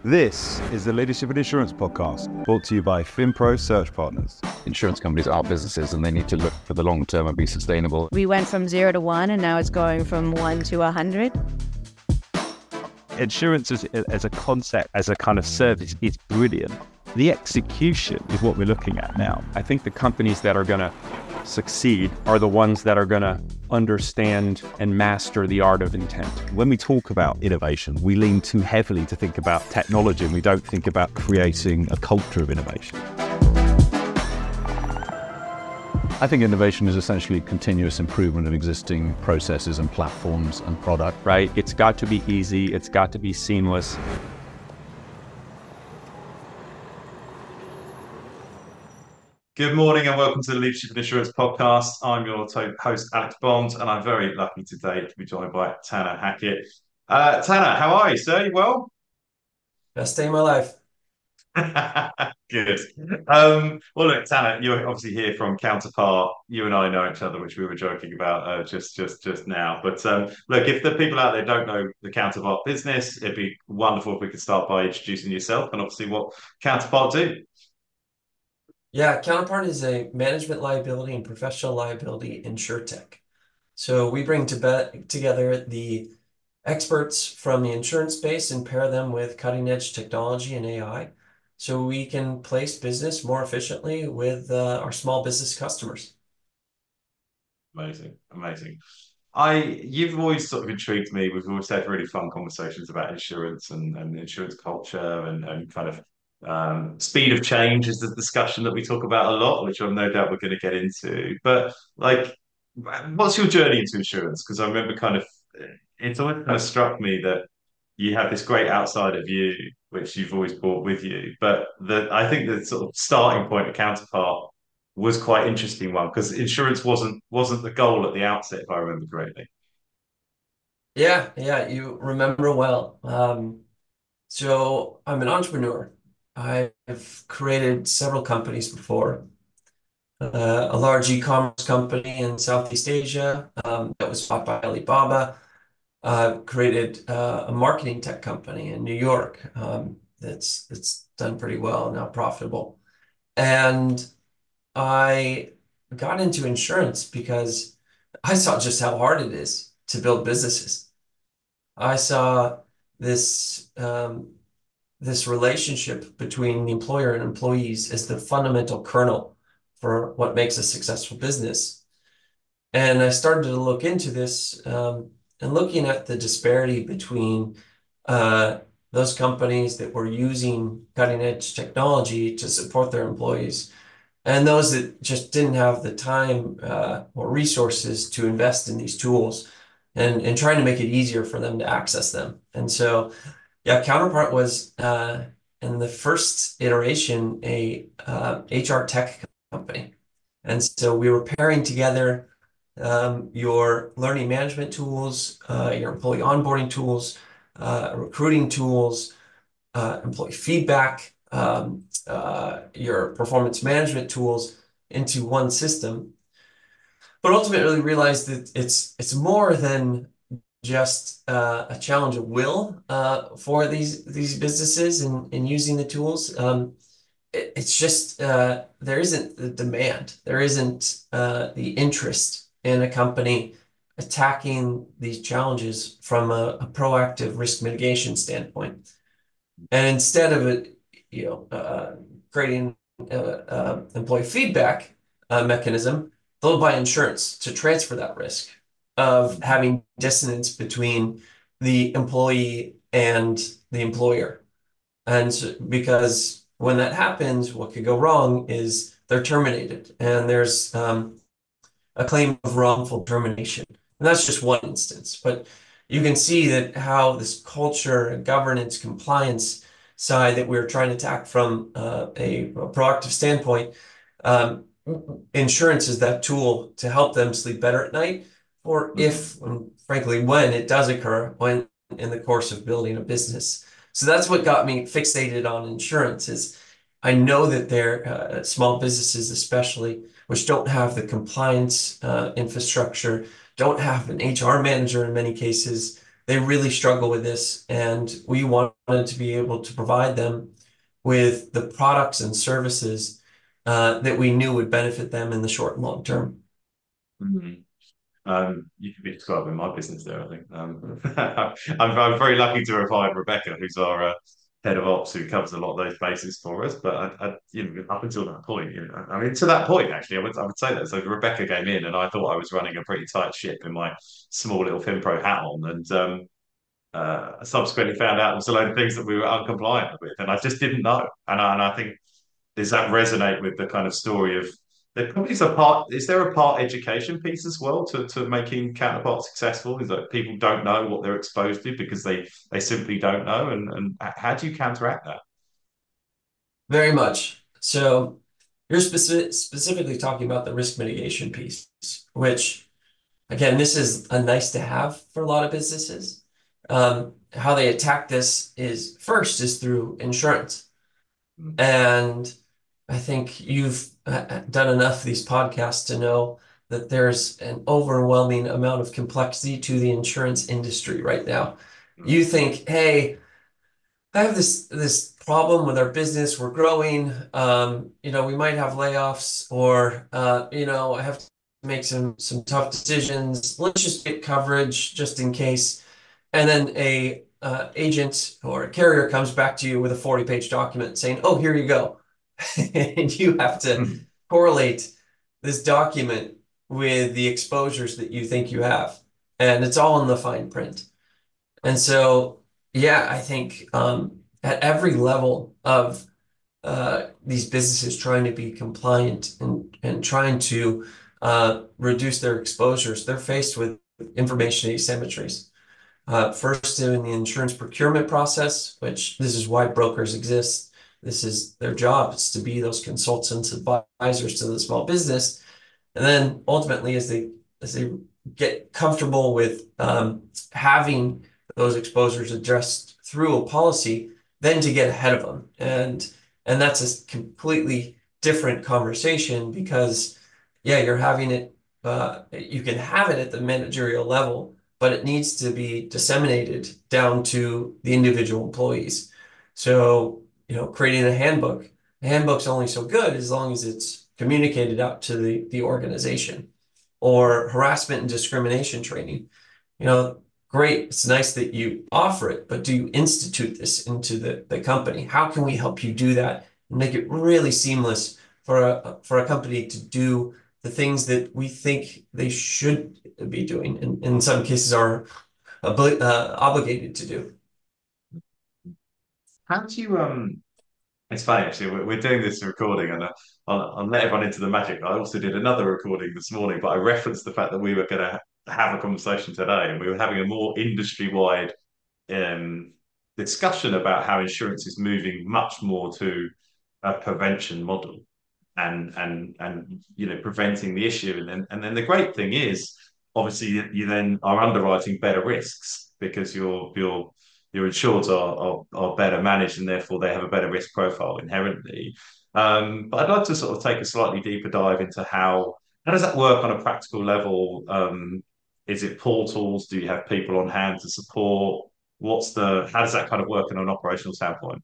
This is the Leadership and Insurance podcast, brought to you by FinPro Search Partners. Insurance companies are businesses and they need to look for the long term and be sustainable. We went from 0 to 1 and now it's going from 1 to 100. Insurance as a concept, as a kind of service, is brilliant. The execution is what we're looking at now. I think the companies that are going to succeed are the ones that are going to understand and master the art of intent. When we talk about innovation, we lean too heavily to think about technology and we don't think about creating a culture of innovation. I think innovation is essentially continuous improvement of existing processes and platforms and product. Right? It's got to be easy. It's got to be seamless. Good morning and welcome to the Leadership and Insurance podcast. I'm your host, Alex Bond, and I'm very lucky today to be joined by Tanner Hackett. Tanner, how are you, sir? You well? Best day of my life. Good. Well, look, Tanner, you're obviously here from Counterpart. You and I know each other, which we were joking about just now. But look, if the people out there don't know the Counterpart business, it'd be wonderful if we could start by introducing yourself and obviously what Counterpart do. Yeah, Counterpart is a management liability and professional liability insurtech. So we bring together the experts from the insurance space and pair them with cutting edge technology and AI so we can place business more efficiently with our small business customers. Amazing. You've always sort of intrigued me. We've always had really fun conversations about insurance and insurance culture and kind of speed of change is the discussion that we talk about a lot, which I'm no doubt we're going to get into. But like, what's your journey into insurance? Because I remember it's always kind of struck me that you have this great outsider view, which you've always brought with you. But I think the sort of starting point of Counterpart was quite interesting one because insurance wasn't the goal at the outset, if I remember correctly. Yeah, you remember well. So I'm an entrepreneur. I've created several companies before. A large e-commerce company in Southeast Asia that was bought by Alibaba. Created a marketing tech company in New York that's done pretty well, now profitable. And I got into insurance because I saw just how hard it is to build businesses. I saw this this relationship between the employer and employees as the fundamental kernel for what makes a successful business. And I started to look into this and looking at the disparity between those companies that were using cutting edge technology to support their employees and those that just didn't have the time or resources to invest in these tools and trying to make it easier for them to access them. And so yeah, Counterpart was in the first iteration a HR tech company, and so we were pairing together your learning management tools, your employee onboarding tools, recruiting tools, employee feedback, your performance management tools into one system. But ultimately realized that it's more than just a challenge of will for these businesses in using the tools. It's just there isn't the demand, there isn't the interest in a company attacking these challenges from a proactive risk mitigation standpoint. And instead of creating employee feedback mechanism, they'll buy insurance to transfer that risk of having dissonance between the employee and the employer. And so, because when that happens, what could go wrong is they're terminated and there's a claim of wrongful termination. And that's just one instance. But you can see that how this culture and governance compliance side that we're trying to attack from a proactive standpoint, insurance is that tool to help them sleep better at night, or if, and frankly, when it does occur, when in the course of building a business. So that's what got me fixated on insurance is I know that they're small businesses, especially, which don't have the compliance infrastructure, don't have an HR manager in many cases, they really struggle with this, and we wanted to be able to provide them with the products and services that we knew would benefit them in the short and long term. Mhm. You could be describing my business there, I think. I'm very lucky to have hired Rebecca, who's our head of ops, who covers a lot of those bases for us. But up until that point, I mean, to that point, actually, I would say that. So Rebecca came in, and I thought I was running a pretty tight ship in my small little FinPro hat on, and I subsequently found out there was a load of things that we were uncompliant with, and I just didn't know. And I think does that resonate with the kind of story of the companies are part? Is there a part education piece as well to making Counterpart successful? Is that people don't know what they're exposed to because they simply don't know, and how do you counteract that? Very much. So you're specifically talking about the risk mitigation piece, which, again, this is a nice to have for a lot of businesses. How they attack this is first is through insurance. Mm. And I think you've done enough of these podcasts to know that there's an overwhelming amount of complexity to the insurance industry right now. Mm. You think, hey, I have this problem with our business. We're growing. We might have layoffs, or I have to make some tough decisions. Let's just get coverage just in case. And then a agent or a carrier comes back to you with a 40-page document saying, "Oh, here you go," and you have to Mm. correlate this document with the exposures that you think you have, and it's all in the fine print. And so, yeah, I think at every level of these businesses trying to be compliant and trying to reduce their exposures, they're faced with information asymmetries. First, in the insurance procurement process, which this is why brokers exist. This is their job. It's to be those consultants, advisors to the small business. And then ultimately, as they get comfortable with having those exposures addressed through a policy, then to get ahead of them. And that's a completely different conversation because, yeah, you're having it, you can have it at the managerial level, but it needs to be disseminated down to the individual employees. So, creating a handbook. The handbook's only so good as long as it's communicated out to the organization. Or harassment and discrimination training. Great, it's nice that you offer it, but do you institute this into the company? How can we help you do that and make it really seamless for a company to do the things that we think they should be doing, and in some cases are obligated to do? How do you It's funny actually. We're doing this recording, and I'll let everyone into the magic. I also did another recording this morning, but I referenced the fact that we were going to have a conversation today, and we were having a more industry-wide um, discussion about how insurance is moving much more to a prevention model, and preventing the issue. And then the great thing is, obviously, you then are underwriting better risks because your insureds are better managed, and therefore they have a better risk profile inherently. But I'd like to sort of take a slightly deeper dive into how does that work on a practical level? Is it portals? Do you have people on hand to support? How does that kind of work in an operational standpoint?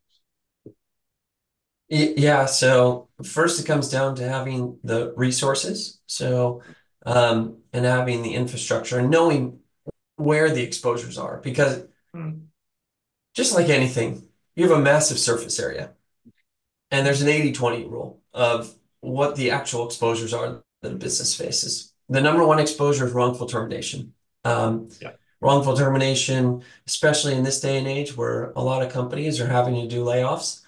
Yeah, so first it comes down to having the resources, and having the infrastructure and knowing where the exposures are, because Mm. just like anything, you have a massive surface area, and there's an 80/20 rule of what the actual exposures are that a business faces. The number one exposure is wrongful termination. Um, Yeah. Wrongful termination, especially in this day and age where a lot of companies are having to do layoffs.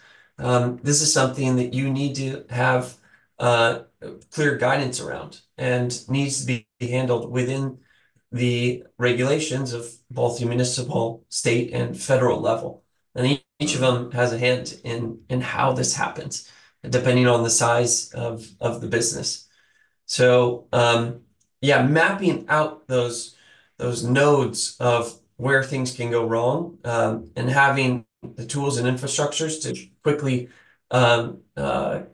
This is something that you need to have uh, clear guidance around and needs to be handled within the regulations of both the municipal, state, and federal level. And each of Mm. them has a hand in how this happens, depending on the size of the business. So, yeah, mapping out those nodes of where things can go wrong, and having the tools and infrastructures to quickly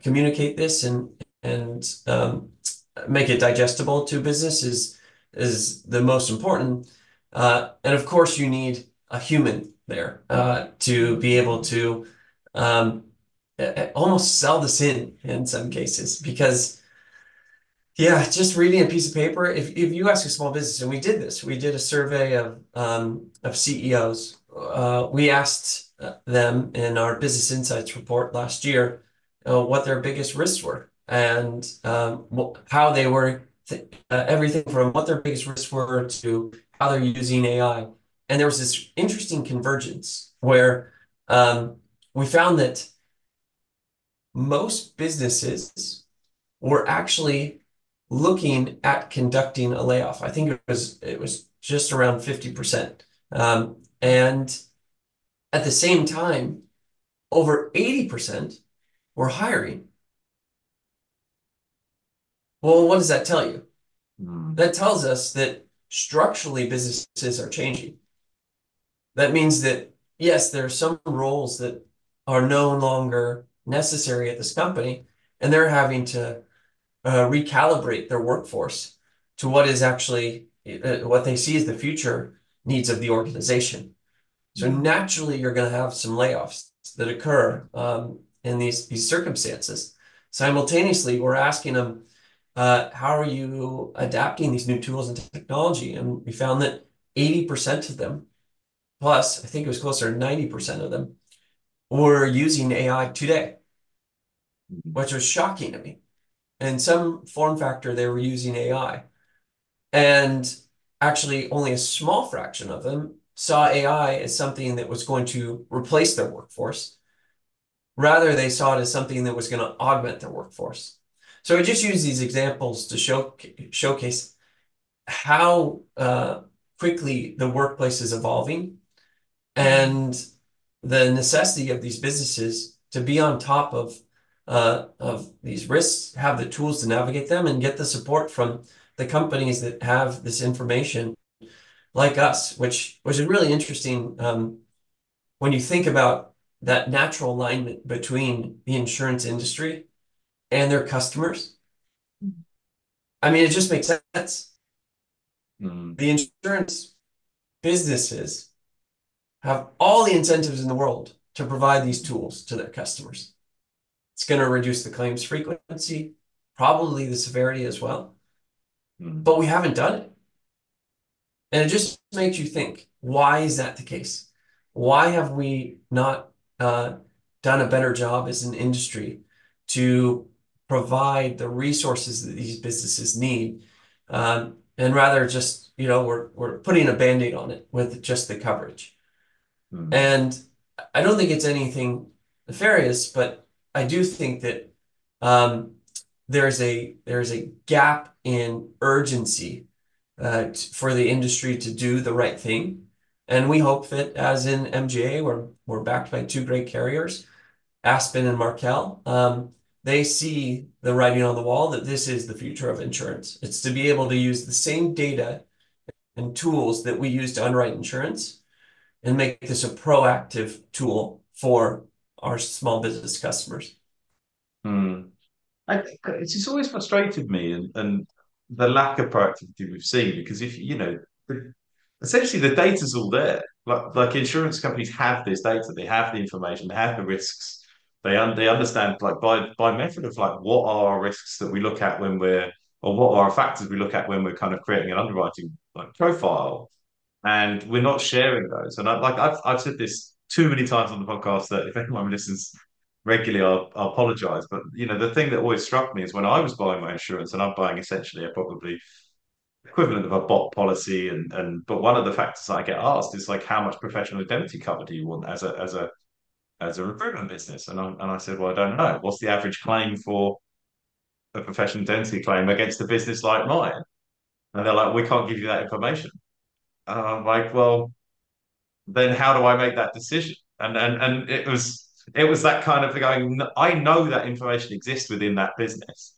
communicate this and make it digestible to business is the most important. And of course, you need a human there to be able to um, almost sell this in some cases because yeah, just reading a piece of paper. If you ask a small business, and we did this, we did a survey of CEOs. We asked them in our Business Insights report last year what their biggest risks were and how they were everything from what their biggest risks were to how they're using AI. And there was this interesting convergence where we found that most businesses were actually looking at conducting a layoff. I think it was just around 50%. And at the same time, over 80% were hiring. Well, what does that tell you? That tells us that structurally businesses are changing. That means that, yes, there are some roles that are no longer necessary at this company, and they're having to recalibrate their workforce to what is actually what they see as the future needs of the organization. So naturally, you're going to have some layoffs that occur in these circumstances. Simultaneously, we're asking them, how are you adapting these new tools and technology? And we found that 80% of them, plus I think it was closer to 90% of them, were using AI today, which was shocking to me. In some form factor, they were using AI. And actually, only a small fraction of them saw AI as something that was going to replace their workforce. Rather, they saw it as something that was going to augment their workforce. So I just use these examples to showcase how quickly the workplace is evolving and the necessity of these businesses to be on top of these risks, have the tools to navigate them, and get the support from the companies that have this information, like us, which is really interesting when you think about that natural alignment between the insurance industry and their customers. I mean, it just makes sense. The insurance businesses have all the incentives in the world to provide these tools to their customers. It's going to reduce the claims frequency, probably the severity as well. But we haven't done it. And it just makes you think, why is that the case? Why have we not done a better job as an industry to provide the resources that these businesses need? And rather just, we're putting a Band-Aid on it with just the coverage. And I don't think it's anything nefarious, but I do think that there's a gap in urgency for the industry to do the right thing. And we hope that, as in MGA, we're backed by two great carriers, Aspen and Markel. They see the writing on the wall that this is the future of insurance. It's to be able to use the same data and tools that we use to underwrite insurance and make this a proactive tool for our small business customers. It's just always frustrated me and the lack of proactivity we've seen because if essentially the data's all there. Like insurance companies have this data, they have the information, they have the risks, they understand like by method of like what are our risks that we look at when we're or what are our factors we look at when we're kind of creating an underwriting like profile, and we're not sharing those. And I've said this too many times on the podcast that if anyone listens regularly, I'll apologize. But the thing that always struck me is when I was buying my insurance, and I'm buying essentially a probably equivalent of a bot policy, and but one of the factors I get asked is like, how much professional indemnity cover do you want as a recruitment business? And I said, well, I don't know. What's the average claim for a professional indemnity claim against a business like mine? And they're like, we can't give you that information. And I'm like, well, then how do I make that decision? And it was that kind of going, I know that information exists within that business.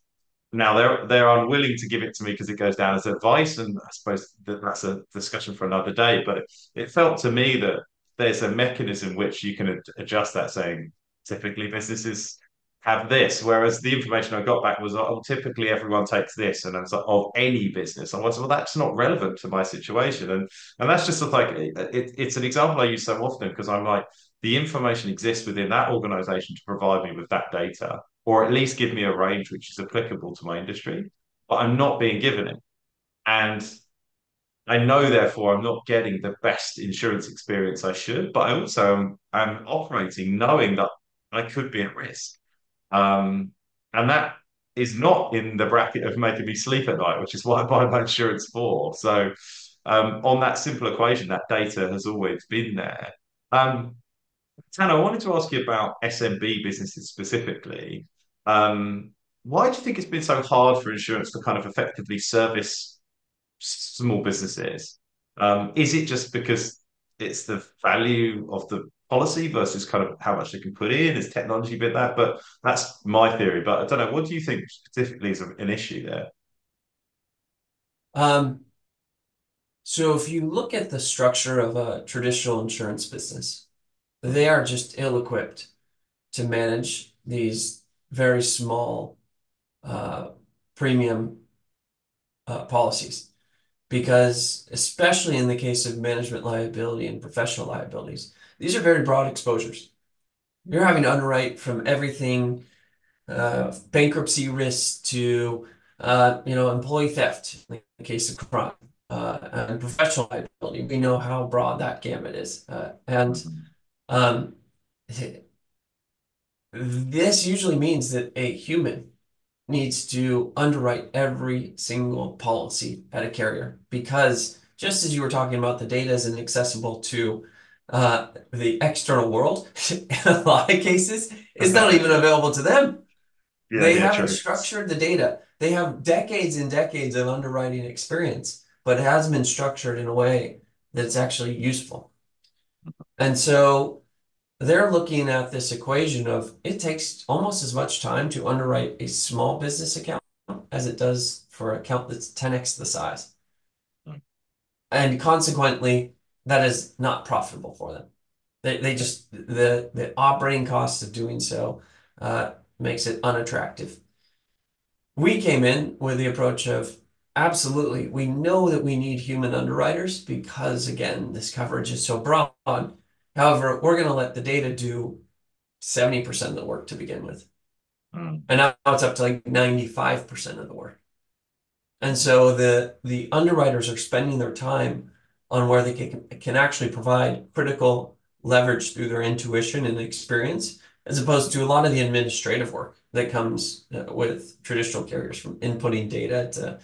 Now they're unwilling to give it to me because it goes down as advice, and I suppose that's a discussion for another day. But it felt to me that there's a mechanism which you can adjust that, saying typically businesses have this. Whereas the information I got back was, oh, typically everyone takes this, and I was like, of any business. I was, well, that's not relevant to my situation, and that's just sort of like it's an example I use so often because I'm like, the information exists within that organization to provide me with that data, or at least give me a range which is applicable to my industry, but I'm not being given it, and I know, therefore, I'm not getting the best insurance experience I should, but I also am operating knowing that I could be at risk. Um, and that is not in the bracket of making me sleep at night, which is what I buy my insurance for. So, on that simple equation, that data has always been there. Um, Tan, I wanted to ask you about SMB businesses specifically. Um, why do you think it's been so hard for insurance to kind of effectively service small businesses? Is it just because it's the value of the policy versus kind of how much they can put in? Is technology a bit that? But that's my theory. But I don't know. What do you think specifically is an issue there? Um, so if you look at the structure of a traditional insurance business, they are just ill-equipped to manage these very small uh, premium policies. Because especially in the case of management liability and professional liabilities, these are very broad exposures. You're having to underwrite from everything, bankruptcy risk to, employee theft in the case of crime, and professional liability. We know how broad that gamut is. And Mhm. um, this usually means that a human needs to underwrite every single policy at a carrier because just as you were talking about, the data isn't accessible to the external world. In a lot of cases, it's not even Yeah, available to them. yeah, They yeah. haven't True. structured the data. They have decades and decades of underwriting experience, but it hasn't been structured in a way that's actually useful. And so they're looking at this equation of it takes almost as much time to underwrite a small business account as it does for an account that's 10x the size. And consequently, that is not profitable for them. They just, the operating costs of doing so makes it unattractive. We came in with the approach of absolutely, we know that we need human underwriters because, again, this coverage is so broad. However, we're going to let the data do 70% of the work to begin with. Mm. And now it's up to like 95% of the work. And so the underwriters are spending their time on where they can actually provide critical leverage through their intuition and experience, as opposed to a lot of the administrative work that comes with traditional carriers, from inputting data to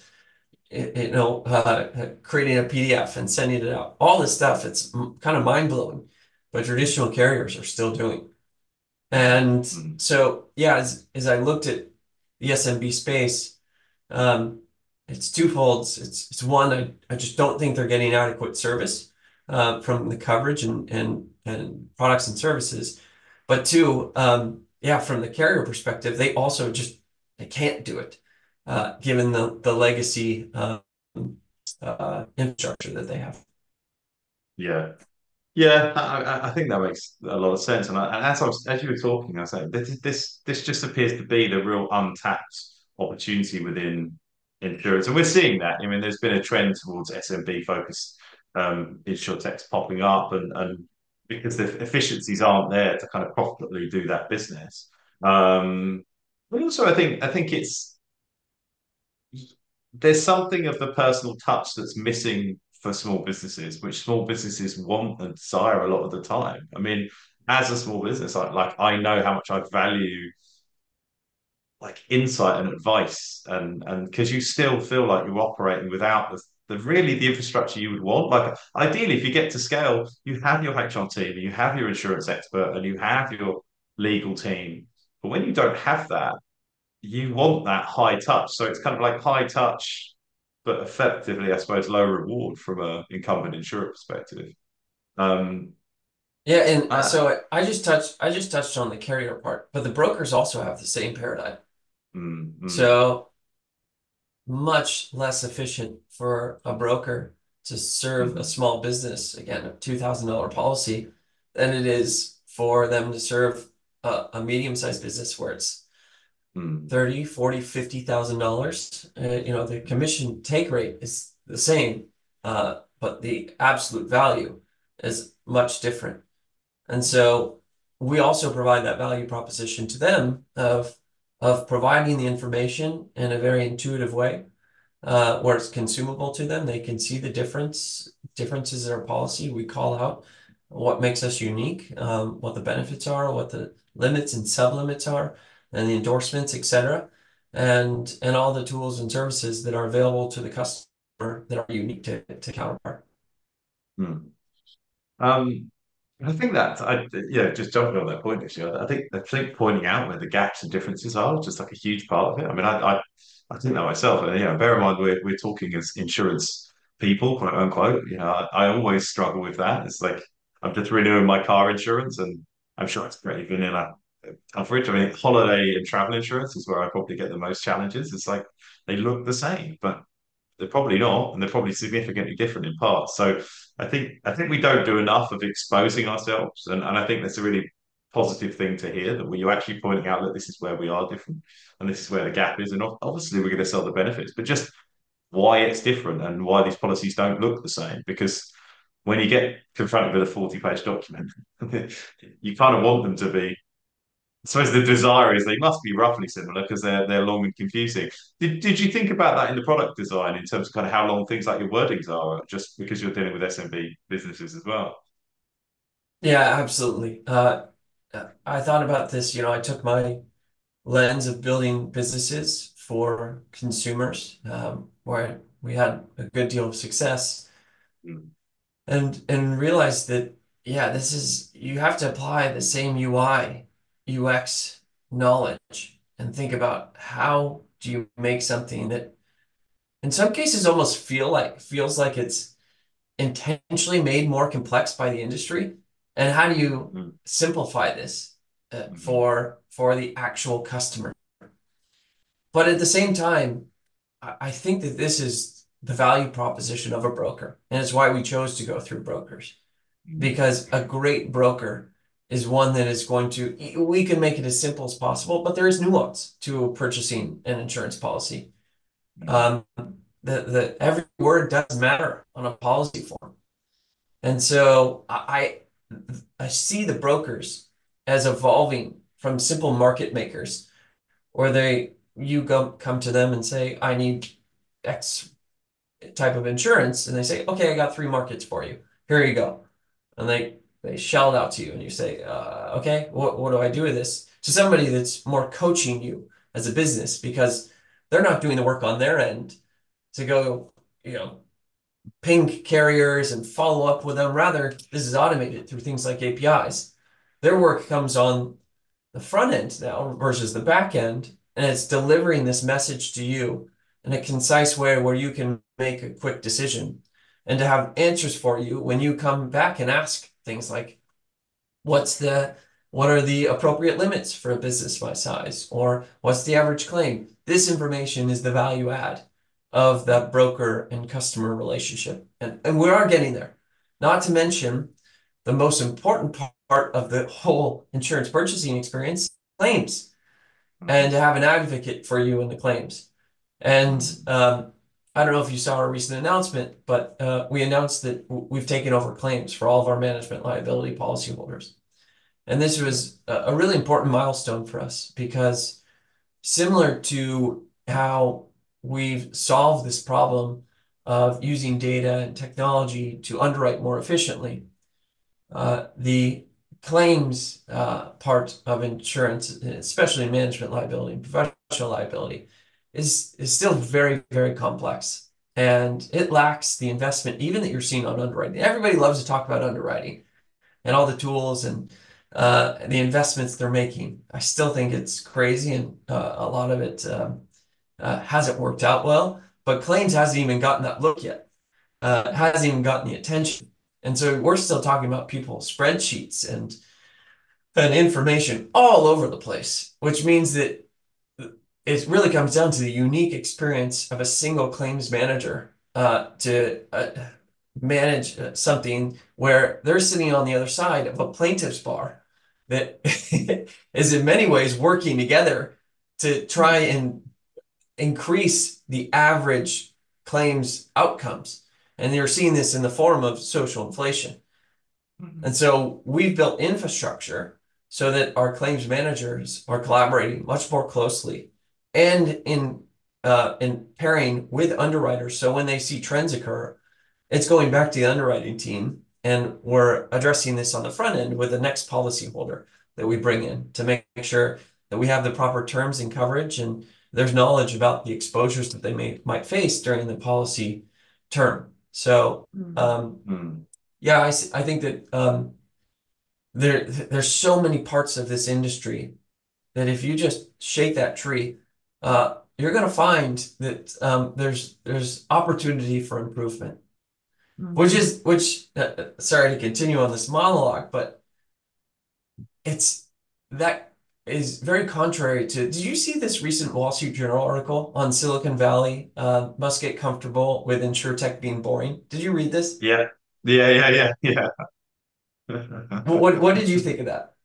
creating a PDF and sending it out. All this stuff, it's kind of mind-blowing, but traditional carriers are still doing. And Mm. so, yeah, as I looked at the SMB space, um, it's twofold. It's one, I just don't think they're getting adequate service from the coverage and products and services. But two, yeah, from the carrier perspective, they also just they can't do it given the legacy infrastructure that they have. Yeah. Yeah, I think that makes a lot of sense. And as you were talking, I was like, this just appears to be the real untapped opportunity within insurance, and we're seeing that. I mean, there's been a trend towards SMB focused insurtechs popping up, and because the efficiencies aren't there to kind of profitably do that business. But also, I think it's there's something of the personal touch that's missing for small businesses, which small businesses want and desire a lot of the time. I mean, as a small business, I know how much I value like insight and advice, and because you still feel like you're operating without the really the infrastructure you would want. Like ideally, if you get to scale, you have your HR team, and you have your insurance expert, and you have your legal team. But when you don't have that, you want that high touch. So it's kind of like high touch, but effectively, I suppose, low reward from a incumbent insurer perspective. Um, Yeah, and uh, so I just touched on the carrier part, but the brokers also have the same paradigm. mm, mm, So much less efficient for a broker to serve a mm, small business, again, a $2,000 policy, than it is for them to serve a medium-sized business where it's Mm, 30, 40, $50,000. The commission take rate is the same, but the absolute value is much different. And so we also provide that value proposition to them of providing the information in a very intuitive way, where it's consumable to them. They can see the differences in our policy. We call out what makes us unique, what the benefits are, what the limits and sublimits are, and the endorsements, etc., and all the tools and services that are available to the customer that are unique to Counterpart. mm. Um, I think that just jumping on that point, actually, I think pointing out where the gaps and differences are is just like a huge part of it. I mean, I think that myself, and bear in mind we're talking as insurance people, quote unquote. I always struggle with that. It's like I'm just renewing my car insurance, and I'm sure it's pretty vanilla coverage. I mean, holiday and travel insurance is where I probably get the most challenges. It's like they look the same, but they're probably not, and they're probably significantly different in parts. So I think we don't do enough of exposing ourselves, and I think that's a really positive thing to hear that we're actually pointing out that this is where we are different, and this is where the gap is, and obviously we're going to sell the benefits, but just why it's different and why these policies don't look the same. Because when you get confronted with a 40-page document, you kind of want them to be. I suppose the desire is they must be roughly similar because they're long and confusing. Did you think about that in the product design in terms of kind of how long things like your wordings are, just because you're dealing with SMB businesses as well? Yeah, absolutely. I thought about this, I took my lens of building businesses for consumers, where we had a good deal of success, Mm, and realized that, yeah, you have to apply the same UI, UX knowledge and think about how do you make something that in some cases almost feels like it's intentionally made more complex by the industry, and how do you mm, simplify this mm, for the actual customer? But at the same time, I think that this is the value proposition of a broker, and it's why we chose to go through brokers, mm, because a great broker is one that is going to, we can make it as simple as possible, but there is nuance to purchasing an insurance policy. mm, Um, the every word does matter on a policy form. And so I see the brokers as evolving from simple market makers, where you come to them and say, I need X type of insurance, and they say, okay, I got three markets for you. Here you go. And they shell it out to you, and you say, okay, what do I do with this? To somebody that's more coaching you as a business, because they're not doing the work on their end to go, ping carriers and follow up with them. Rather, this is automated through things like APIs. Their work comes on the front end now versus the back end, and it's delivering this message to you in a concise way where you can make a quick decision and to have answers for you when you come back and ask things like, what's the what are the appropriate limits for a business my size, or what's the average claim? This information is the value add of that broker and customer relationship. And we are getting there. Not to mention the most important part of the whole insurance purchasing experience, claims, and mm, to have an advocate for you in the claims. And mm, I don't know if you saw our recent announcement, but we announced that we've taken over claims for all of our management liability policyholders. And this was a really important milestone for us, because similar to how we've solved this problem of using data and technology to underwrite more efficiently, the claims part of insurance, especially management liability and professional liability, is still very, very complex. And it lacks the investment even that you're seeing on underwriting. Everybody loves to talk about underwriting and all the tools and the investments they're making. I still think it's crazy, and a lot of it hasn't worked out well. But claims hasn't even gotten that look yet. Hasn't even gotten the attention. And so we're still talking about people's spreadsheets and information all over the place, which means that it really comes down to the unique experience of a single claims manager to manage something where they're sitting on the other side of a plaintiff's bar that is in many ways working together to try and increase the average claims outcomes. And you're seeing this in the form of social inflation. And so we've built infrastructure so that our claims managers are collaborating much more closely and in pairing with underwriters. So when they see trends occur, it's going back to the underwriting team, and we're addressing this on the front end with the next policyholder that we bring in to make sure that we have the proper terms and coverage, and there's knowledge about the exposures that they might face during the policy term. So, yeah, I think that there's so many parts of this industry that if you just shake that tree, you're going to find that there's opportunity for improvement. Sorry to continue on this monologue, but that is very contrary to. Did you see this recent Wall Street Journal article on Silicon Valley? Must get comfortable with insurtech being boring. Did you read this? Yeah. Yeah. What did you think of that?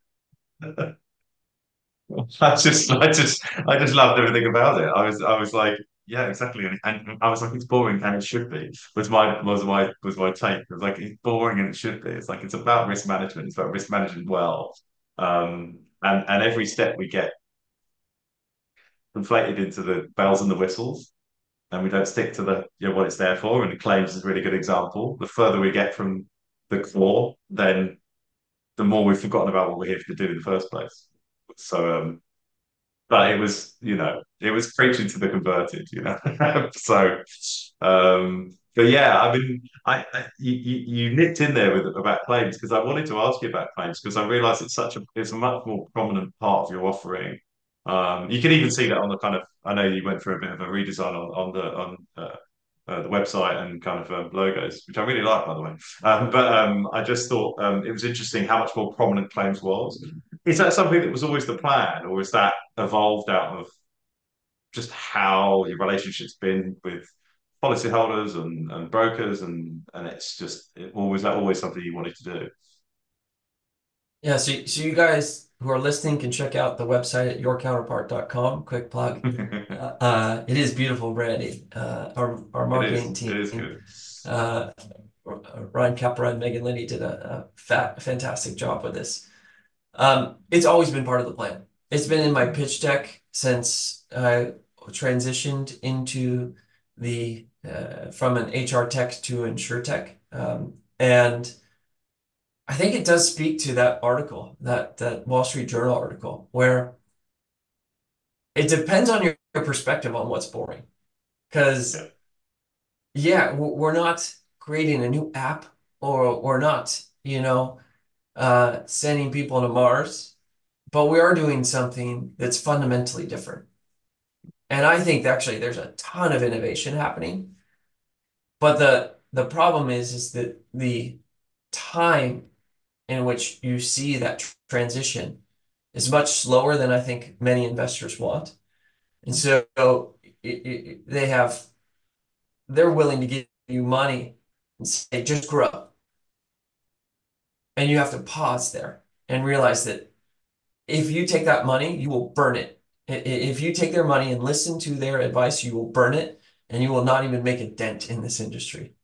I just loved everything about it. I was like, yeah, exactly, and I was like, it's boring and it should be. Was my take. It was like it's boring and it should be. It's like it's about risk management. It's about risk management well, and every step we get conflated into the bells and the whistles, and we don't stick to the what it's there for. And the claims is a really good example. The further we get from the core, then the more we've forgotten about what we're here to do in the first place. So but it was preaching to the converted, so, but yeah, I mean, you nipped in there with about claims because I wanted to ask you about claims because I realised it's a much more prominent part of your offering. You can even see that on the kind of, I know you went through a bit of a redesign on the website and kind of logos, which I really like, by the way. But I just thought it was interesting how much more prominent claims was. Is that something that was always the plan, or is that evolved out of just how your relationship's been with policyholders and brokers, and it's just was that always something you wanted to do? Yeah, so you guys who are listening can check out the website at yourcounterpart.com. Quick plug. It is beautiful branding. Our marketing It is team, good. uh, Ryan Capra and Megan Liddy did a fantastic job with this. It's always been part of the plan. It's been in my pitch deck since I transitioned into the from an HR tech to insure tech, and I think it does speak to that article, that Wall Street Journal article, where it depends on your perspective on what's boring. Because, yeah, we're not creating a new app, or we're not, sending people to Mars, but we are doing something that's fundamentally different. And I think actually there's a ton of innovation happening. But the problem is that the time in which you see that transition is much slower than I think many investors want. And so they're willing to give you money and say, just grow. And you have to pause there and realize that if you take that money, you will burn it. If you take their money and listen to their advice, you will burn it and you will not even make a dent in this industry.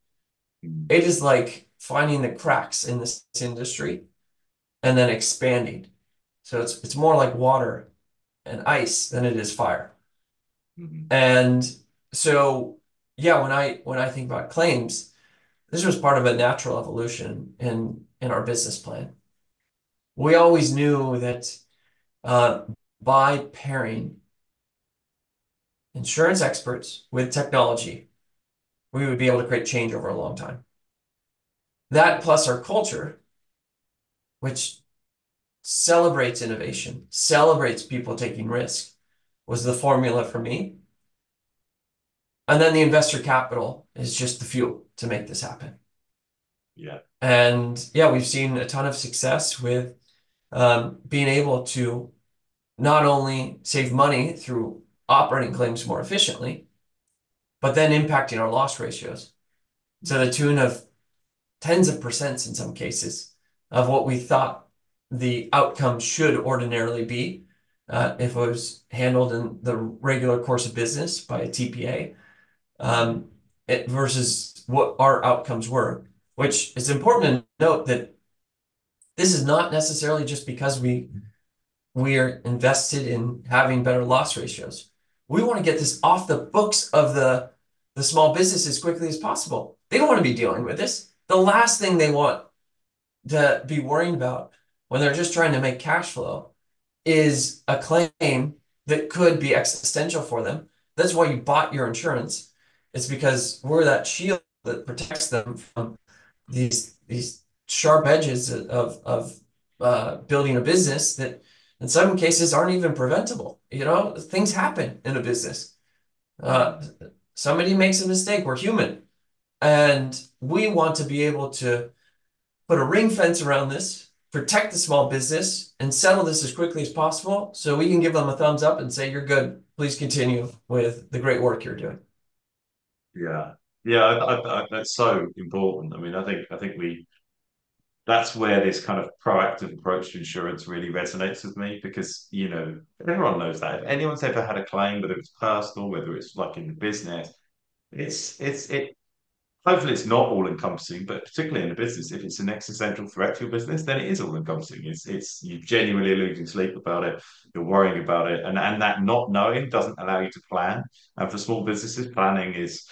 It is like finding the cracks in this industry and then expanding. So it's more like water and ice than it is fire. And so, yeah, when I think about claims, this was part of a natural evolution in our business plan. We always knew that by pairing insurance experts with technology, we would be able to create change over a long time. That plus our culture, which celebrates innovation, celebrates people taking risk, was the formula for me. And then the investor capital is just the fuel to make this happen. Yeah. And yeah, we've seen a ton of success with being able to not only save money through operating claims more efficiently, but then impacting our loss ratios to the tune of tens of percents in some cases of what we thought the outcome should ordinarily be. if it was handled in the regular course of business by a TPA, versus what our outcomes were, which is important to note that this is not necessarily just because we are invested in having better loss ratios. We want to get this off the books of the small business as quickly as possible. They don't want to be dealing with this. The last thing they want to be worrying about when they're just trying to make cash flow is a claim that could be existential for them. That's why you bought your insurance. It's because we're that shield that protects them from these sharp edges of building a business that in some cases aren't even preventable. You know, things happen in a business. Uh, Somebody makes a mistake. We're human. And we want to be able to put a ring fence around this, protect the small business, and settle this as quickly as possible so we can give them a thumbs up and say, you're good. Please continue with the great work you're doing. Yeah, yeah, that's so important. I mean, I think we that's where this kind of proactive approach to insurance really resonates with me because, everyone knows that if anyone's ever had a claim, whether it's personal, whether it's like in the business, it hopefully it's not all encompassing, but particularly in a business, if it's an existential threat to your business, then it is all encompassing. It's you genuinely losing sleep about it, you're worrying about it, and that not knowing doesn't allow you to plan. And for small businesses, planning is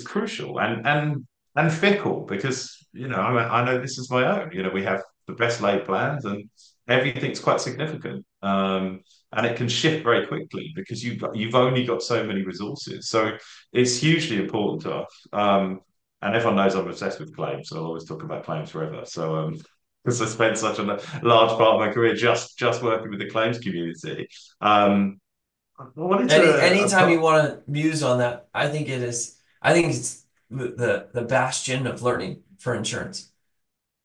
crucial and fickle because I know this is my own. We have the best laid plans and everything's quite significant. And it can shift very quickly because you've only got so many resources. So it's hugely important to us. And everyone knows I'm obsessed with claims, so I'll always talk about claims forever. So because I spent such a large part of my career just working with the claims community. I wanted Anytime to you want to muse on that, I think it's the bastion of learning for insurance.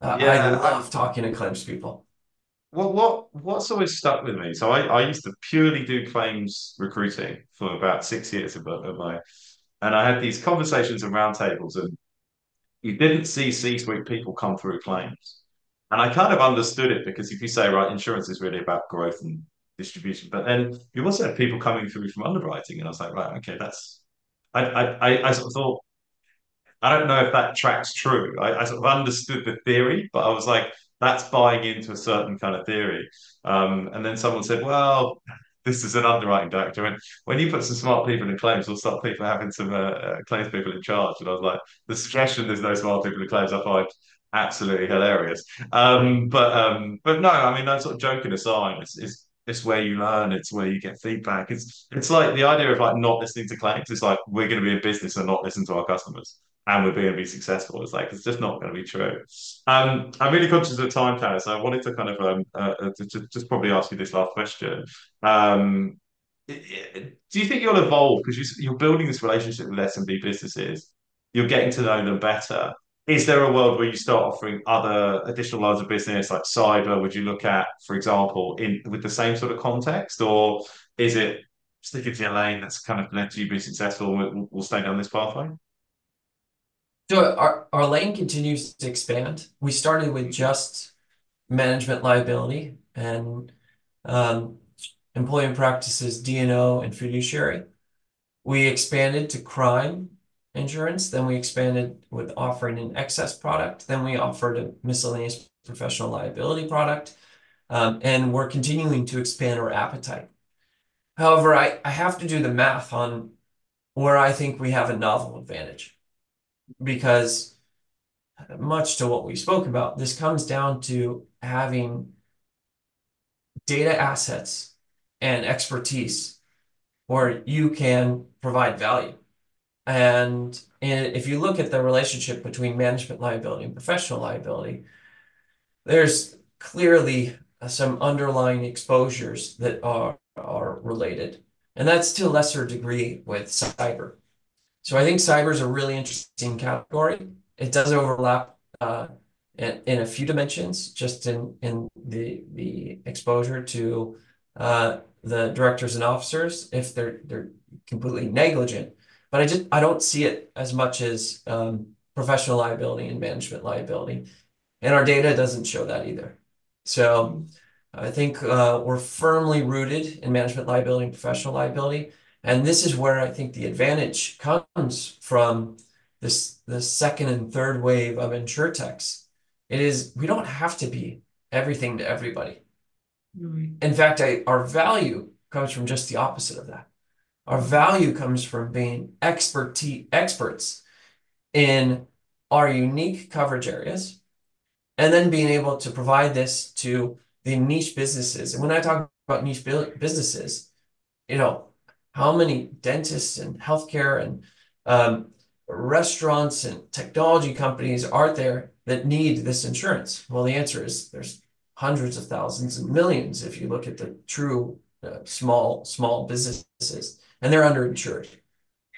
I yeah. love talking to claims people. Well, what's always stuck with me? So I used to purely do claims recruiting for about 6 years of my, and I had these conversations and roundtables, and you didn't see C-suite people come through claims, and I kind of understood it because if you say right, insurance is really about growth and distribution, but then you also have people coming through from underwriting, and I was like, right, okay, that's I sort of thought I don't know if that tracks true. I sort of understood the theory, but I was like, that's buying into a certain kind of theory. And then someone said, well, this is an underwriting director. And when you put some smart people in claims, we'll start people having some claims people in charge. And I was like, the suggestion there's no smart people in claims, I find absolutely hilarious. But no, I mean, that sort of joking aside, it's where you learn, it's where you get feedback. It's like the idea of like not listening to claims. It's like we're going to be in business and not listen to our customers and we're going to be successful. It's like it's just not going to be true. I'm really conscious of time, Tanner, so I wanted to kind of to just probably ask you this last question. Um, do you think you'll evolve because you're building this relationship with SMB businesses? You're getting to know them better. Is there a world where you start offering other additional lines of business like cyber? Would you look at, for example, in with the same sort of context, or is it sticking to your lane that's kind of led to you be successful? We'll stay down this pathway. So our lane continues to expand. We started with just management liability and um, employment practices, D&O, and fiduciary. We expanded to crime insurance. Then we expanded with offering an excess product. Then we offered a miscellaneous professional liability product. And we're continuing to expand our appetite. However, I have to do the math on where I think we have a novel advantage because much to what we spoke about, this comes down to having data assets and expertise where you can provide value. And if you look at the relationship between management liability and professional liability, there's clearly some underlying exposures that are related. And that's to a lesser degree with cyber. So I think cyber is a really interesting category. It does overlap in a few dimensions, just in the exposure to the directors and officers if they're completely negligent. But I don't see it as much as professional liability and management liability, and our data doesn't show that either. So I think we're firmly rooted in management liability and professional liability. And this is where I think the advantage comes from the second and third wave of insurtechs. It is we don't have to be everything to everybody. In fact, our value comes from just the opposite of that. Our value comes from being experts in our unique coverage areas and then being able to provide this to the niche businesses. And when I talk about niche businesses, you know, how many dentists and healthcare and restaurants and technology companies are there that need this insurance? Well, the answer is there's hundreds of thousands and millions if you look at the true small businesses, and they're underinsured.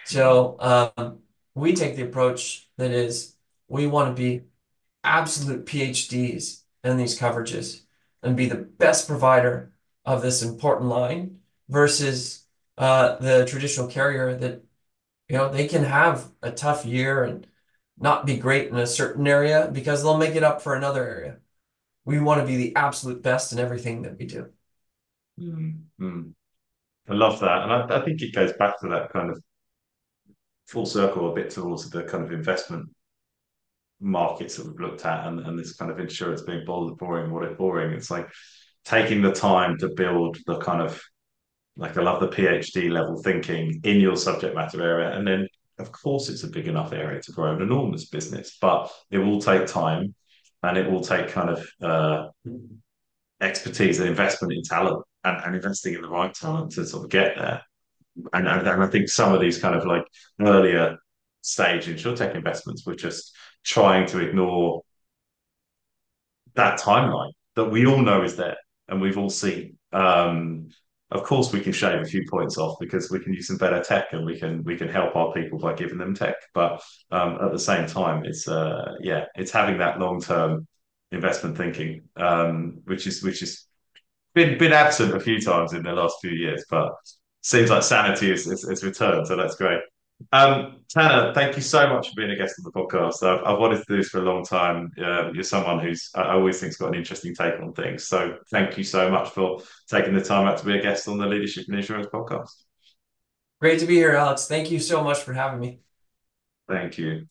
So we take the approach that is we want to be absolute PhDs in these coverages and be the best provider of this important line versus the traditional carrier that, they can have a tough year and not be great in a certain area because they'll make it up for another area. We want to be the absolute best in everything that we do. I love that. And I think it goes back to that kind of full circle a bit towards the kind of investment markets that we've looked at and this kind of insurance being boring, what it boring. It's like taking the time to build the kind of like I love the PhD level thinking in your subject matter area. And then of course it's a big enough area to grow an enormous business, but it will take time and it will take kind of expertise and investment in talent and investing in the right talent to sort of get there. And I think some of these kind of like earlier stage insurtech investments were just trying to ignore that timeline that we all know is there and we've all seen. Of course, we can shave a few points off because we can use some better tech and we can help our people by giving them tech. But at the same time, it's having that long term investment thinking, which is been absent a few times in the last few years, but seems like sanity is returned, so that's great. Tanner, thank you so much for being a guest on the podcast. I've wanted to do this for a long time. You're someone who's I always think's got an interesting take on things. So thank you so much for taking the time out to be a guest on the Leadership and Insurance podcast. Great to be here, Alex. Thank you so much for having me. Thank you.